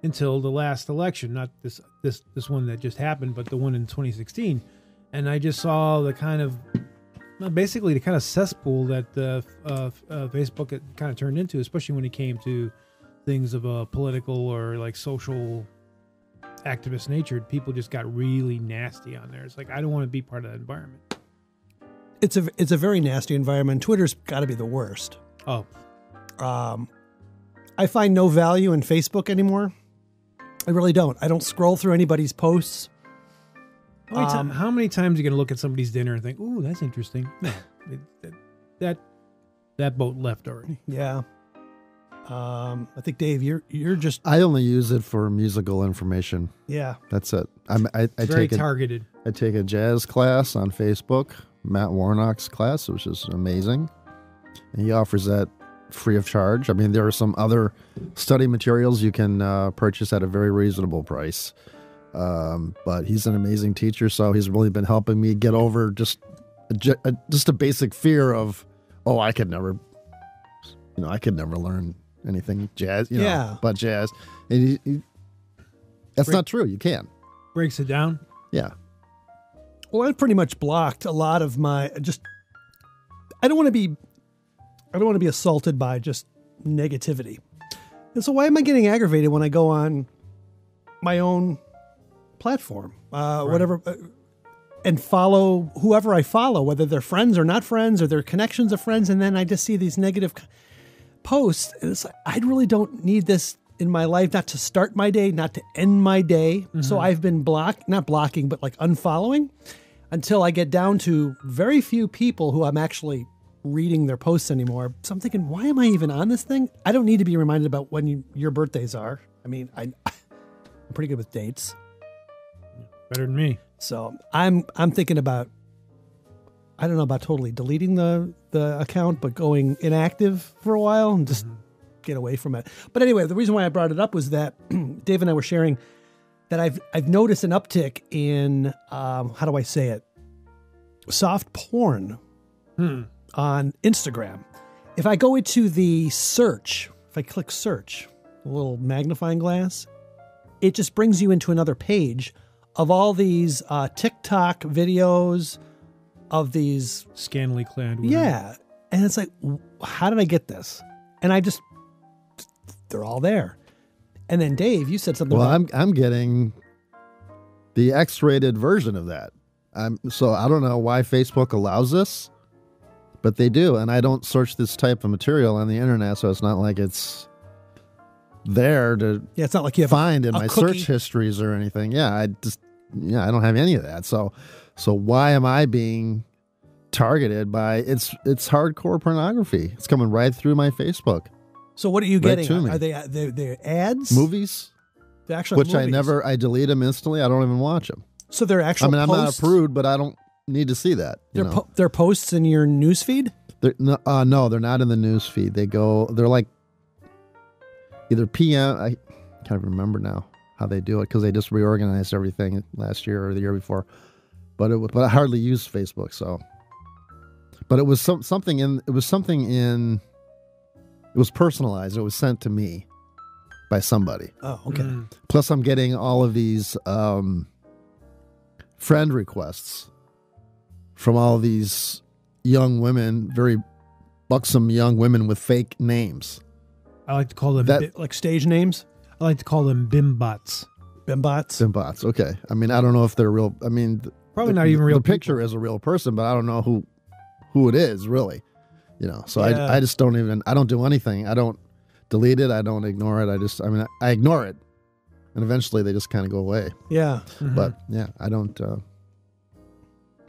until the last election, not this one that just happened, but the one in 2016. And I just saw the kind of, basically the kind of cesspool that Facebook had kind of turned into, especially when it came to things of a political or like social activist nature. People just got really nasty on there. It's like, I don't want to be part of that environment. It's a very nasty environment. Twitter's got to be the worst. Oh. I find no value in Facebook anymore. I really don't. I don't scroll through anybody's posts. How many times are you going to look at somebody's dinner and think, "Ooh, that's interesting"? No, that boat left already. Yeah. I think Dave, you're just. I only use it for musical information. Yeah. That's it. I very take targeted. I take a jazz class on Facebook, Matt Warnock's class, which is amazing. And he offers that free of charge. I mean, there are some other study materials you can purchase at a very reasonable price. But he's an amazing teacher, so he's really been helping me get over just a basic fear of, I could never learn anything jazz, but jazz. And that's not true. You can. Breaks it down. Yeah. Well, I've pretty much blocked a lot of my I don't want to be assaulted by just negativity. And so why am I getting aggravated when I go on my own platform, whatever, and follow whoever I follow, whether they're friends or not friends, or they're connections of friends, and then I just see these negative posts, and it's like, I really don't need this in my life, not to start my day, not to end my day. Mm-hmm. So I've been not blocking, but like unfollowing until I get down to very few people who I'm actually reading their posts anymore. So I'm thinking, why am I even on this thing? I don't need to be reminded about when your birthdays are. I mean, I'm pretty good with dates. Better than me. So I'm thinking about, I don't know about totally deleting the account, but going inactive for a while and just get away from it. But anyway, the reason why I brought it up was that Dave and I were sharing that I've noticed an uptick in, how do I say it? Soft porn. On Instagram. If I go into the search, if I click search, a little magnifying glass, it just brings you into another page of all these TikTok videos of these scantily clad women. Yeah. And it's like, how did I get this? And they're all there. And then Dave, you said something about... I'm getting the X-rated version of that. So I don't know why Facebook allows this. But they do, and I don't search this type of material on the internet, so it's not like it's there to it's not like you have find in my cookie. search histories or anything. I don't have any of that. So why am I being targeted by it's hardcore pornography? It's coming right through my Facebook. So what are you right getting? Are they ads? Movies? The actual Which movies. I delete them instantly. I don't even watch them. So they're actual I'm posts? not a prude, but I don't need to see that. They're posts in your newsfeed? No, they're not in the newsfeed. They're like either PM. I can't remember now how they do it because they just reorganized everything last year or the year before. But I hardly use Facebook, so. But it was something in. It was personalized. It was sent to me by somebody. Oh, okay. Plus, I'm getting all of these friend requests from all these young women, very buxom young women with fake names. I like to call them like stage names. I like to call them bimbots. Bimbots. Okay. I mean, I don't know if they're real. I mean, probably not even real. The picture is a real person, but I don't know who it is really. So I just don't even. I don't do anything. I don't delete it. I don't ignore it. I ignore it, and eventually they just kind of go away. Yeah. Mm-hmm. But yeah, I don't.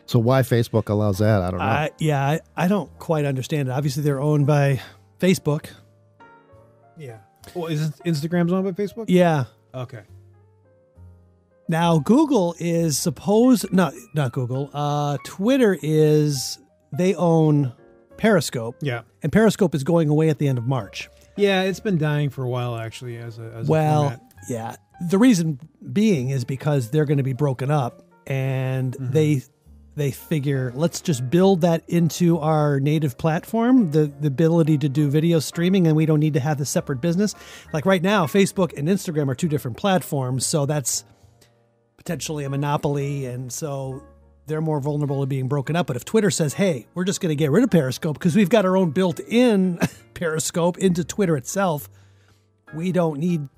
So why Facebook allows that? I don't know. I don't quite understand it. Obviously, they're owned by Facebook. Yeah. Well, is Instagram's owned by Facebook? Yeah. Okay. Now, Google is not Google. Twitter is, they own Periscope. Yeah. And Periscope is going away at the end of March. Yeah, it's been dying for a while, actually, as a format. Yeah. The reason being is because they're going to be broken up, and they figure, let's just build that into our native platform, the ability to do video streaming, and we don't need to have the separate business. Like right now, Facebook and Instagram are two different platforms, so that's potentially a monopoly, and so they're more vulnerable to being broken up. But if Twitter says, hey, we're just going to get rid of Periscope because we've got our own built-in Periscope into Twitter itself, we don't need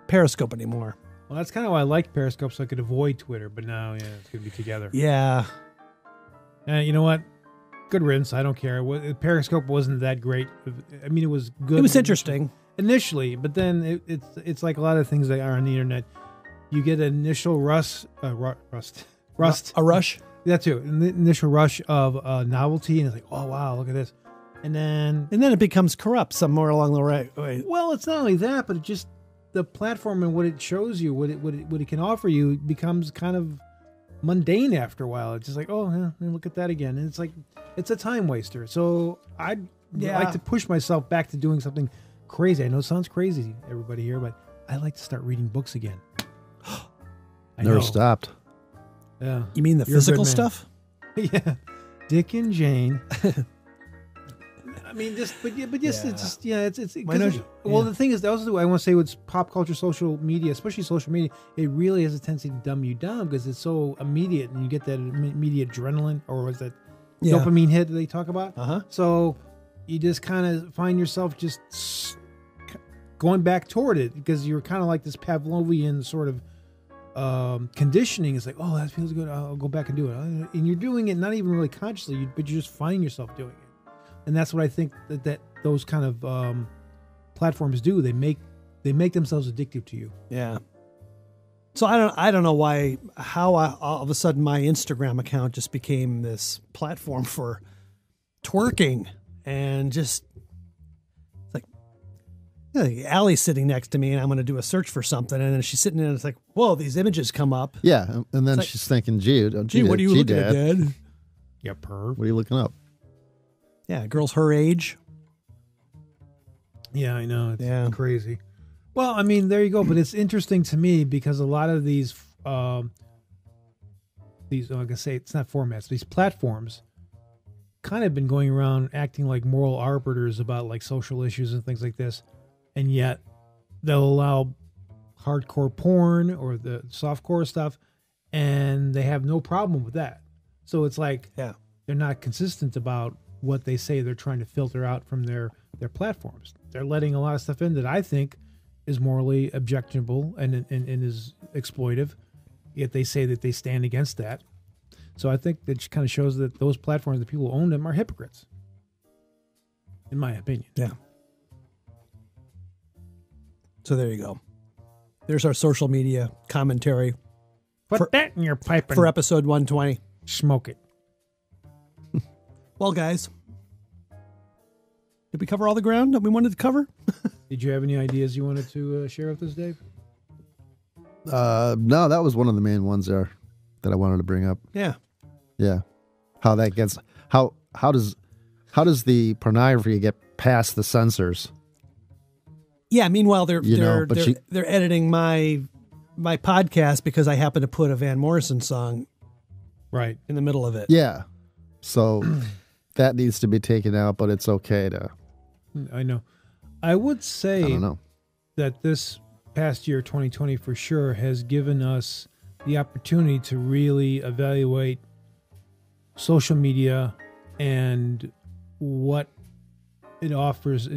Periscope anymore. Well, that's kind of why I liked Periscope, so I could avoid Twitter, but now, it's going to be together. Yeah. You know what? Good riddance. I don't care. Periscope wasn't that great. I mean, it was good. It was interesting. Initially, but then it's like a lot of things that are on the internet. You get an initial rust. A rush? That too. An initial rush of novelty, and it's like, oh, wow, look at this. And then it becomes corrupt somewhere along the way. Well, it's not only that, but it just, the platform and what it shows you, what it can offer you becomes kind of mundane after a while. It's just like, oh, yeah, look at that again. And it's like, it's a time waster. So I'd like to push myself back to doing something crazy. I know it sounds crazy, everybody here, but I like to start reading books again. Never stopped. Yeah. You mean the physical stuff? Yeah. Dick and Jane. I mean, it's the thing is, also I want to say with pop culture, social media, especially social media, it really has a tendency to dumb you down because it's so immediate, and you get that immediate adrenaline, or was that dopamine hit that they talk about? So you just kind of find yourself just going back toward it because you're kind of like this Pavlovian sort of conditioning. Is like, oh, that feels good, I'll go back and do it, and you're doing it not even really consciously, but you just find yourself doing it. And that's what I think that those kind of platforms do. They make themselves addictive to you. Yeah. So I don't know how all of a sudden my Instagram account just became this platform for twerking, and just like Allie's sitting next to me, and I'm going to do a search for something, and then she's sitting there, and it's like, whoa, these images come up. Yeah, and then she's thinking, gee, what are you looking at, Dad? Yeah, perv. What are you looking up? Yeah, girls her age. Yeah, I know. It's crazy. Well, I mean, there you go. But it's interesting to me because a lot of these, like I say, it's not formats. These platforms kind of been going around acting like moral arbiters about like social issues and things like this. And yet they'll allow hardcore porn or the softcore stuff, and they have no problem with that. So it's like they're not consistent about what they say they're trying to filter out from their platforms. They're letting a lot of stuff in that I think is morally objectionable and is exploitive, yet they say that they stand against that. So I think that kind of shows that those platforms, the people who own them, are hypocrites, in my opinion. Yeah. So there you go. There's our social media commentary. Put that in your pipe for episode 120. Smoke it. Well, guys, did we cover all the ground that we wanted to cover? Did you have any ideas you wanted to share with us, Dave? No, that was one of the main ones there that I wanted to bring up. Yeah. Yeah. How that gets, how does the pornography get past the censors? Yeah. Meanwhile, they're editing my podcast because I happen to put a Van Morrison song right in the middle of it. Yeah. So that needs to be taken out, but it's okay to. I know. I would say I don't know. That this past year, 2020, for sure, has given us the opportunity to really evaluate social media and what it offers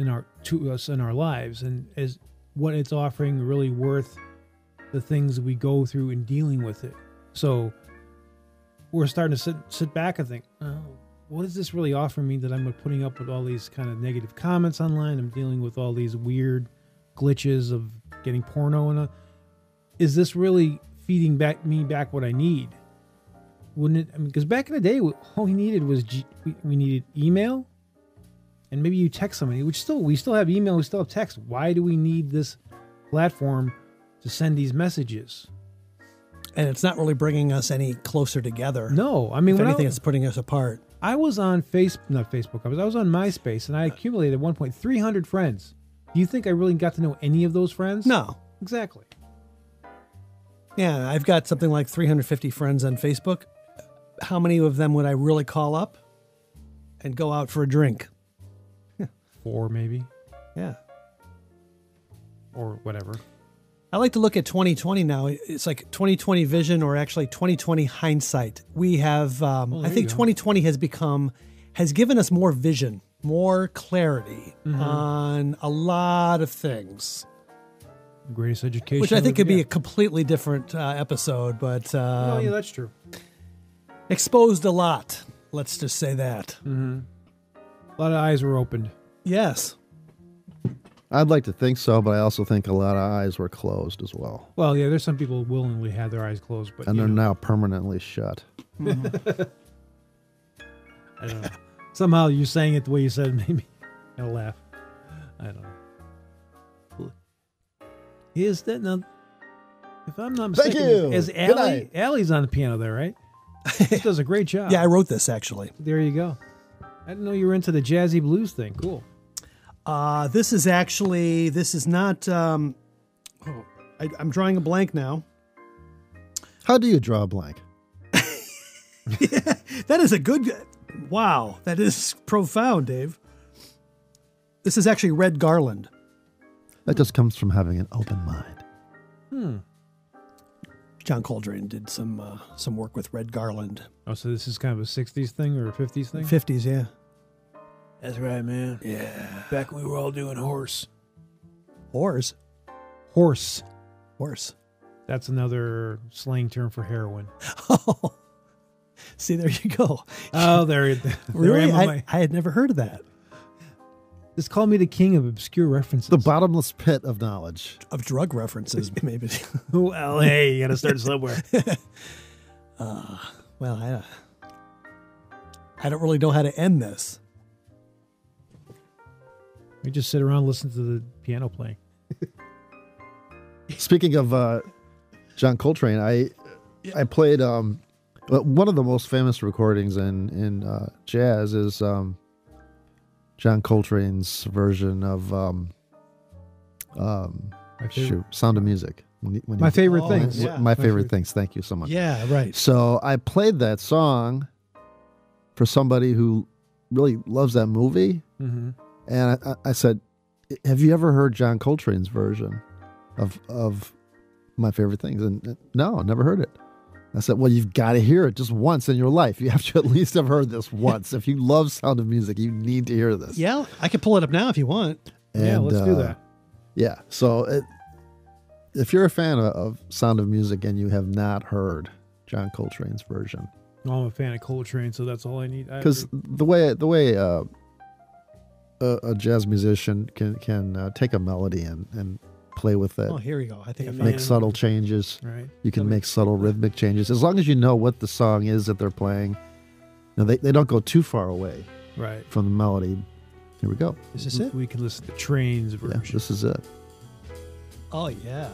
to us in our lives, and is what it's offering really worth the things we go through in dealing with it. So we're starting to sit back and think, oh, what does this really offer me that I'm putting up with all these kind of negative comments online? I'm dealing with all these weird glitches of getting porno, and is this really feeding me back what I need? Wouldn't it? I mean, because back in the day, all we needed was we needed email, and maybe you text somebody. We still have email, we still have text. Why do we need this platform to send these messages? And it's not really bringing us any closer together. No, I mean, if anything, it's putting us apart. I was on not Facebook. I was on MySpace, and I accumulated at one point 300 friends. Do you think I really got to know any of those friends? No, exactly. Yeah, I've got something like 350 friends on Facebook. How many of them would I really call up and go out for a drink? 4 maybe. Yeah. Or whatever. I like to look at 2020 now. It's like 2020 vision, or actually 2020 hindsight. We have, I think 2020 has given us more vision, more clarity on a lot of things. Greatest education. Which I think could be a completely different episode, but... oh, yeah, that's true. Exposed a lot. Let's just say that. Mm-hmm. A lot of eyes were opened. Yes. I'd like to think so, but I also think a lot of eyes were closed as well. Well, yeah, there's some people who willingly have their eyes closed, but and they're now permanently shut. I don't know. Somehow you saying it the way you said it made me kind of laugh. I don't know. Is that now? If I'm not mistaken, Thank you. Is Allie's on the piano there, right? She does a great job. Yeah, I wrote this actually. There you go. I didn't know you were into the jazzy blues thing. Cool. This is not, I'm drawing a blank now. How do you draw a blank? Yeah, that is a good, wow, that is profound, Dave. This is actually Red Garland. That just comes from having an open mind. John Coltrane did some work with Red Garland. Oh, so this is kind of a 60s thing or a 50s thing? 50s, yeah. That's right, man. Yeah. Back when we were all doing horse. Horse? Horse. Horse. That's another slang term for heroin. Oh. See, there you go. Oh, there really? I had never heard of that. Just call me the king of obscure references. The bottomless pit of knowledge. Of drug references, maybe. Well, hey, you got to start somewhere. Well, I don't really know how to end this. We just sit around and listen to the piano playing. Speaking of John Coltrane, I played one of the most famous recordings in jazz is John Coltrane's version of Sound of Music. My favorite things. Yeah. My favorite things. Thank you so much. Yeah, right. So I played that song for somebody who really loves that movie. Mm-hmm. And I said, have you ever heard John Coltrane's version of My Favorite Things? And no, never heard it. I said, well, you've got to hear it just once in your life. You have to at least have heard this once. If you love Sound of Music, you need to hear this. Yeah, I can pull it up now if you want. And, yeah, let's do that. Yeah, so if you're a fan of Sound of Music and you have not heard John Coltrane's version. No, I'm a fan of Coltrane, so that's all I need. Because the way a jazz musician can take a melody and play with it. Oh, here we go. I think I found make it. subtle changes. Right. You can make subtle rhythmic changes as long as you know what the song is that they're playing. You know, they don't go too far away right from the melody. Here we go. Is this it? We can listen to Train's version. Yeah, this is it. Oh, yeah.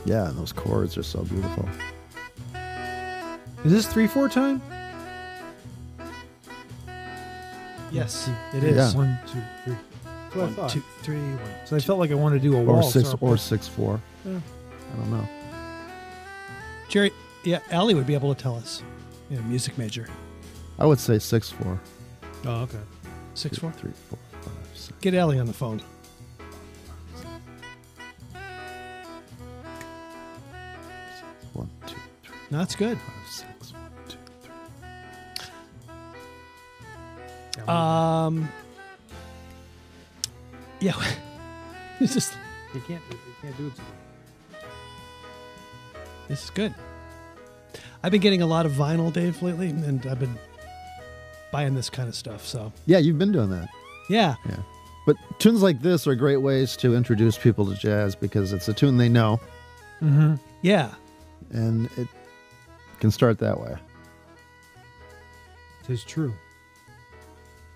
Yeah, and those chords are so beautiful. Is this 3/4 time? Yes, it is. Yeah. 1, 2, 3. That's what I 1, thought. 2, 3, 1. So I felt like I wanted to do a Or waltz. 6/4. Yeah. I don't know. Jerry, yeah, Allie would be able to tell us. Yeah, music major. I would say 6/4. Oh, okay. 6/4? 3, 4, 5, 6. Get Allie on the phone. One, two, three, No, that's good. 5, 6. 1, 2, 3. Yeah. It's just, You can't do it. this is good. I've been getting a lot of vinyl, Dave, lately, and I've been buying this kind of stuff. So Yeah, you've been doing that. yeah. Yeah. But tunes like this are great ways to introduce people to jazz because it's a tune they know, Mm-hmm. Yeah. and it can start that way. It is true.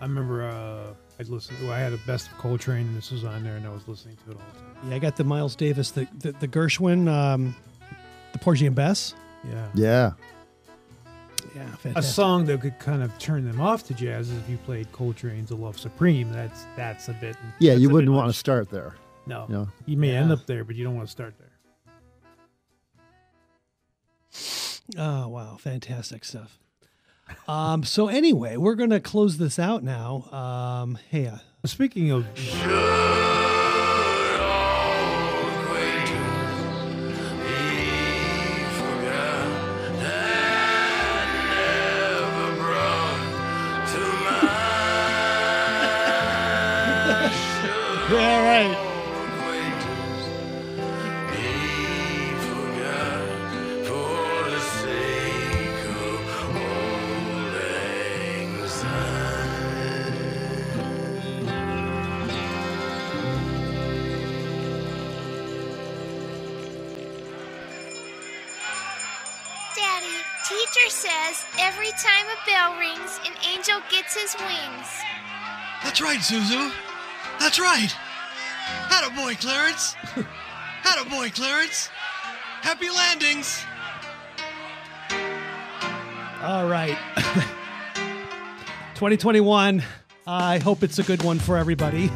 I remember I had a best of Coltrane, and this was on there, and I was listening to it all the time. Yeah, I got the Miles Davis, the Gershwin, the Porgy and Bess. Yeah. Yeah. Yeah, A fantastic. song that could kind of turn them off to jazz is if you played Coltrane's "The Love Supreme." That's a bit. Yeah, that's you a wouldn't bit want to much. start there. No, You know? you may end Yeah. up there, but you don't want to start there. Oh, wow. Fantastic stuff. So anyway, we're going to close this out now. Hey, Speaking of, all right. Daddy, teacher says every time a bell rings, an angel gets his wings. That's right, Suzu. That's right. Attaboy, Clarence. Attaboy, Clarence. Happy landings. All right. 2021. I hope it's a good one for everybody.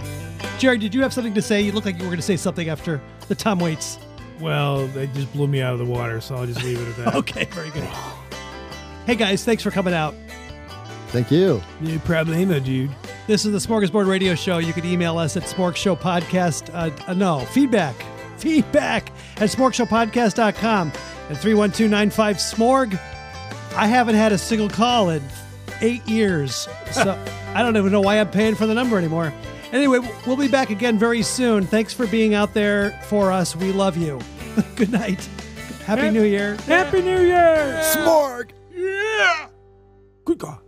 Jerry, did you have something to say? You look like you were going to say something after the Tom Waits. well, they just blew me out of the water, so I'll just leave it at that. Okay, very good. Hey, guys, thanks for coming out. Thank you. No problemo, dude. This is the Smorgasbord Radio Show. You can email us at SmorgShow Podcast. Feedback at SmorgShowPodcast.com and 312-95-SMORG. I haven't had a single call in 8 years, so I don't even know why I'm paying for the number anymore. Anyway, we'll be back again very soon. Thanks for being out there for us. We love you. Good night. Happy New Year. Happy New Year! Smorg! Yeah! Good God.